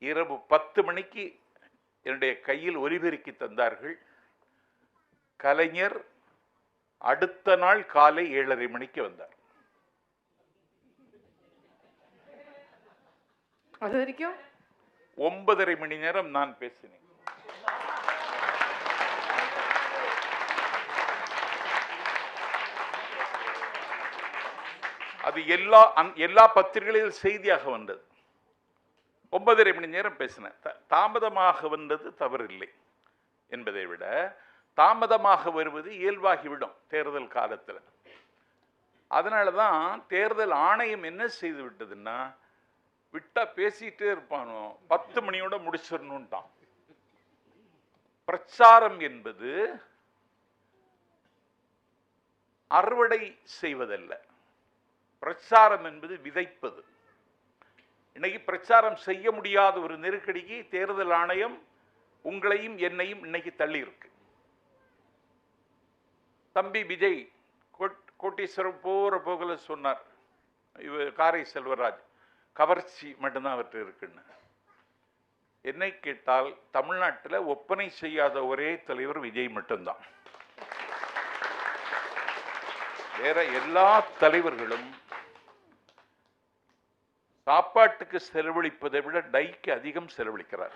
இரவு 10 மணிக்கு என்னுடைய கையில் ஒலிபெருக்கி தந்தார்கள். கலைஞர் அடுத்த நாள் காலை 7:30 மணிக்கு வந்தார். அது வரைக்கும் 9:30 மணி நேரம் நான் பேசினேன். அது எல்லா பத்திரிகைகளில் செய்தியாக வந்தது. 9:30 மணி நேரம் பேசினேன். தாமதமாக வந்தது தவறில்லை என்பதை விட தாமதமாக வருவது இயல்பாகிவிடும் தேர்தல் காலத்தில். அதனால தான் தேர்தல் ஆணையம் என்ன செய்து விட்டதுன்னா, விட்டா பேசிட்டே இருப்பானோ 10 மணியோட முடிச்சிடணும்ட்டான். பிரச்சாரம் என்பது அறுவடை செய்வதல்ல, பிரச்சாரம் என்பது விதைப்பது. இன்னைக்கு பிரச்சாரம் செய்ய முடியாத ஒரு நெருக்கடிக்கு தேர்தல் ஆணையம் உங்களையும் என்னையும் இன்னைக்கு தள்ளி இருக்கு. தம்பி விஜய் கோட்டீஸ்வரம் போற போகல சொன்னார், காரை செல்வராஜ், கவர்ச்சி மட்டும்தான் அவர்கிட்ட இருக்குன்னு. என்னை கேட்டால் தமிழ்நாட்டில் ஒப்பனை செய்யாத ஒரே தலைவர் விஜய் மட்டும்தான். வேற எல்லா தலைவர்களும் சாப்பாட்டுக்கு செலவழிப்பதை விட டைக்கு அதிகம் செலவழிக்கிறார்.